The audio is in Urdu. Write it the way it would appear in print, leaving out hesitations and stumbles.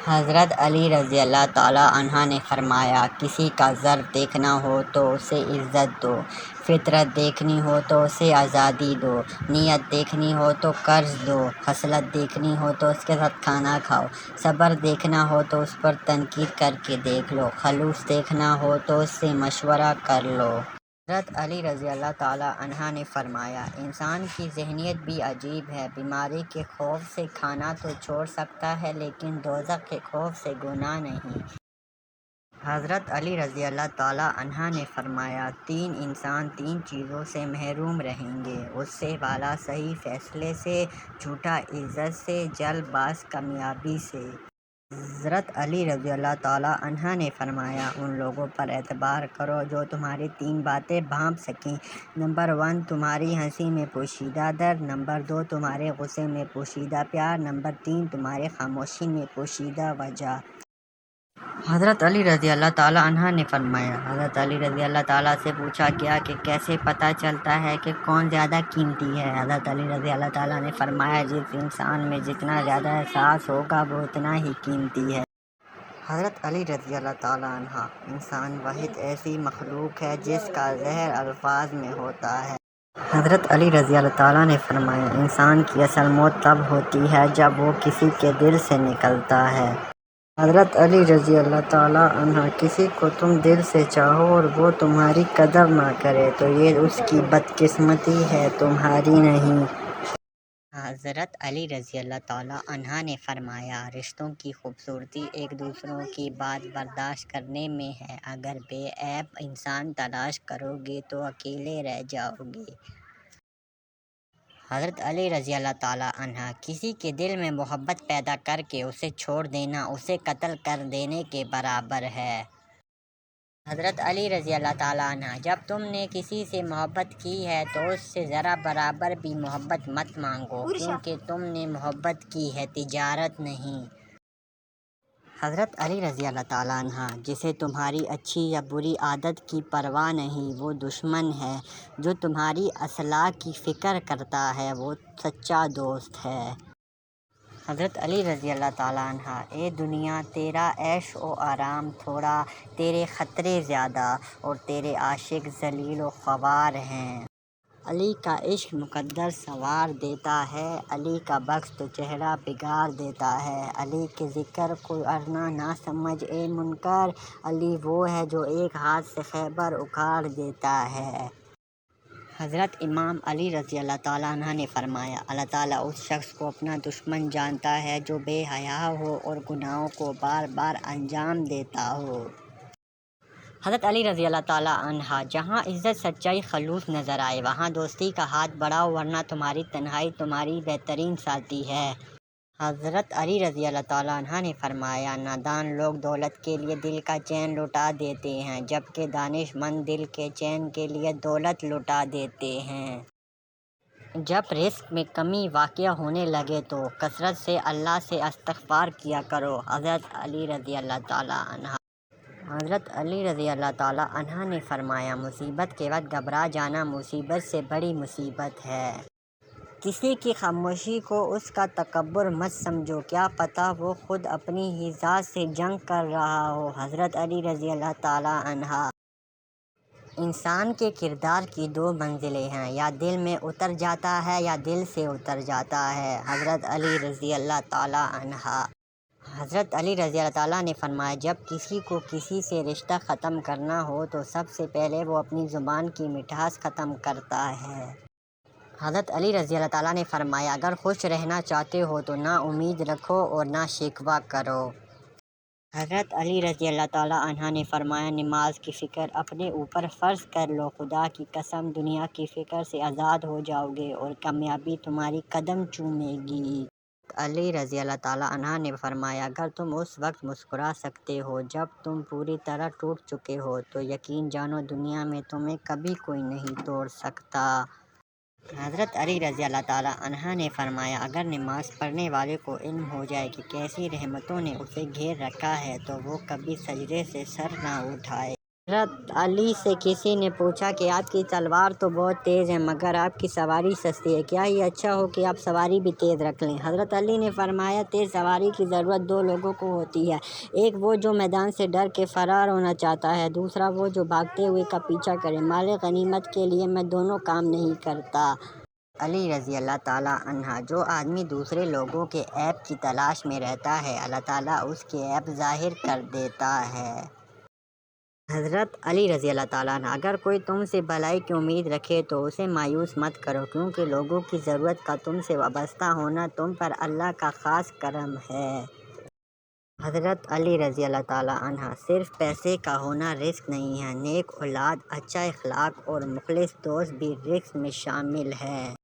حضرت علی رضی اللہ تعالیٰ عنہ نے فرمایا، کسی کا ظرف دیکھنا ہو تو اسے عزت دو، فطرت دیکھنی ہو تو اسے آزادی دو، نیت دیکھنی ہو تو قرض دو، خصلت دیکھنی ہو تو اس کے ساتھ کھانا کھاؤ، صبر دیکھنا ہو تو اس پر تنقید کر کے دیکھ لو، خلوص دیکھنا ہو تو اس سے مشورہ کر لو۔ حضرت علی رضی اللہ تعالیٰ عنہ نے فرمایا، انسان کی ذہنیت بھی عجیب ہے، بیماری کے خوف سے کھانا تو چھوڑ سکتا ہے لیکن دوزخ کے خوف سے گناہ نہیں۔ حضرت علی رضی اللہ تعالیٰ عنہ نے فرمایا، تین انسان تین چیزوں سے محروم رہیں گے، اس سے بالا صحیح فیصلے سے، جھوٹا عزت سے، جلد باز کامیابی سے۔ حضرت علی رضی اللہ تعالیٰ عنہ نے فرمایا، ان لوگوں پر اعتبار کرو جو تمہاری تین باتیں بھانپ سکیں۔ نمبر 1، تمہاری ہنسی میں پوشیدہ درد، نمبر 2، تمہارے غصے میں پوشیدہ پیار، نمبر 3، تمہاری خاموشی میں پوشیدہ وجہ۔ حضرت علی رضی اللہ تعالیٰ عنہ نے فرمایا، حضرت علی رضی اللہ تعالیٰ سے پوچھا گیا کہ کیسے پتہ چلتا ہے کہ کون زیادہ قیمتی ہے؟ حضرت علی رضی اللہ تعالیٰ نے فرمایا، جس انسان میں جتنا زیادہ احساس ہوگا وہ اتنا ہی قیمتی ہے۔ حضرت علی رضی اللہ تعالیٰ عنہ، انسان واحد ایسی مخلوق ہے جس کا ظہر الفاظ میں ہوتا ہے۔ حضرت علی رضی اللہ تعالیٰ نے فرمایا، انسان کی اصل موت تب ہوتی ہے جب وہ کسی کے دل سے نکلتا ہے۔ حضرت علی رضی اللہ تعالیٰ عنہ، کسی کو تم دل سے چاہو اور وہ تمہاری قدر نہ کرے تو یہ اس کی بدقسمتی ہے، تمہاری نہیں۔ حضرت علی رضی اللہ تعالیٰ عنہ نے فرمایا، رشتوں کی خوبصورتی ایک دوسروں کی بات برداشت کرنے میں ہے، اگر بے عیب انسان تلاش کرو گے تو اکیلے رہ جاؤ گے۔ حضرت علی رضی اللہ تعالیٰ عنہ، کسی کے دل میں محبت پیدا کر کے اسے چھوڑ دینا اسے قتل کر دینے کے برابر ہے۔ حضرت علی رضی اللہ تعالیٰ عنہ، جب تم نے کسی سے محبت کی ہے تو اس سے ذرا برابر بھی محبت مت مانگو، کیونکہ تم نے محبت کی ہے، تجارت نہیں۔ حضرت علی رضی اللہ تعالیٰ عنہ، جسے تمہاری اچھی یا بری عادت کی پرواہ نہیں وہ دشمن ہے، جو تمہاری اصلاح کی فکر کرتا ہے وہ سچا دوست ہے۔ حضرت علی رضی اللہ تعالیٰ عنہ، اے دنیا، تیرا عیش و آرام تھوڑا، تیرے خطرے زیادہ، اور تیرے عاشق ذلیل و خوار ہیں۔ علی کا عشق مقدر سنوار دیتا ہے، علی کا بخش تو چہرہ بگاڑ دیتا ہے۔ علی کے ذکر کو ارنا نہ سمجھ اے منکر، علی وہ ہے جو ایک ہاتھ سے خیبر اکھاڑ دیتا ہے۔ حضرت امام علی رضی اللہ تعالیٰ عنہ نے فرمایا، اللہ تعالیٰ اس شخص کو اپنا دشمن جانتا ہے جو بے حیا ہو اور گناہوں کو بار بار انجام دیتا ہو۔ حضرت علی رضی اللہ تعالیٰ عنہ، جہاں عزت، سچائی، خلوص نظر آئے وہاں دوستی کا ہاتھ بڑھاؤ ورنہ تمہاری تنہائی تمہاری بہترین ساتھی ہے۔ حضرت علی رضی اللہ تعالیٰ عنہ نے فرمایا، نادان لوگ دولت کے لیے دل کا چین لٹا دیتے ہیں جبکہ دانش مند دل کے چین کے لیے دولت لٹا دیتے ہیں۔ جب رزق میں کمی واقع ہونے لگے تو کثرت سے اللہ سے استغفار کیا کرو۔ حضرت علی رضی اللہ تعالیٰ عنہ۔ حضرت علی رضی اللہ تعالیٰ عنہ نے فرمایا، مصیبت کے وقت گھبرا جانا مصیبت سے بڑی مصیبت ہے۔ کسی کی خاموشی کو اس کا تکبر مت سمجھو، کیا پتہ وہ خود اپنی ہی ذات سے جنگ کر رہا ہو۔ حضرت علی رضی اللہ تعالیٰ عنہ۔ انسان کے کردار کی دو منزلیں ہیں، یا دل میں اتر جاتا ہے یا دل سے اتر جاتا ہے۔ حضرت علی رضی اللہ تعالیٰ عنہ۔ حضرت علی رضی اللہ تعالیٰ نے فرمایا، جب کسی کو کسی سے رشتہ ختم کرنا ہو تو سب سے پہلے وہ اپنی زبان کی مٹھاس ختم کرتا ہے۔ حضرت علی رضی اللہ تعالیٰ نے فرمایا، اگر خوش رہنا چاہتے ہو تو نہ امید رکھو اور نہ شکوہ کرو۔ حضرت علی رضی اللہ تعالیٰ عنہ نے فرمایا، نماز کی فکر اپنے اوپر فرض کر لو، خدا کی قسم دنیا کی فکر سے آزاد ہو جاؤ گے اور کامیابی تمہاری قدم چومے گی۔ علی رضی اللہ تعالیٰ عنہ نے فرمایا، اگر تم اس وقت مسکرا سکتے ہو جب تم پوری طرح ٹوٹ چکے ہو تو یقین جانو دنیا میں تمہیں کبھی کوئی نہیں توڑ سکتا۔ حضرت علی رضی اللہ تعالیٰ عنہ نے فرمایا، اگر نماز پڑھنے والے کو علم ہو جائے کہ کیسی رحمتوں نے اسے گھیر رکھا ہے تو وہ کبھی سجدے سے سر نہ اٹھائے۔ حضرت علی سے کسی نے پوچھا کہ آپ کی تلوار تو بہت تیز ہے مگر آپ کی سواری سستی ہے، کیا یہ اچھا ہو کہ آپ سواری بھی تیز رکھ لیں؟ حضرت علی نے فرمایا، تیز سواری کی ضرورت دو لوگوں کو ہوتی ہے، ایک وہ جو میدان سے ڈر کے فرار ہونا چاہتا ہے، دوسرا وہ جو بھاگتے ہوئے کا پیچھا کرے۔ مال غنیمت کے لیے میں دونوں کام نہیں کرتا۔ علی رضی اللہ تعالیٰ عنہ، جو آدمی دوسرے لوگوں کے عیب کی تلاش میں رہتا ہے، اللہ تعالیٰ اس کے عیب ظاہر کر دیتا ہے۔ حضرت علی رضی اللہ تعالیٰ عنہ، اگر کوئی تم سے بھلائی کی امید رکھے تو اسے مایوس مت کرو، کیونکہ لوگوں کی ضرورت کا تم سے وابستہ ہونا تم پر اللہ کا خاص کرم ہے۔ حضرت علی رضی اللہ تعالیٰ عنہ، صرف پیسے کا ہونا رزق نہیں ہے، نیک اولاد، اچھا اخلاق اور مخلص دوست بھی رزق میں شامل ہے۔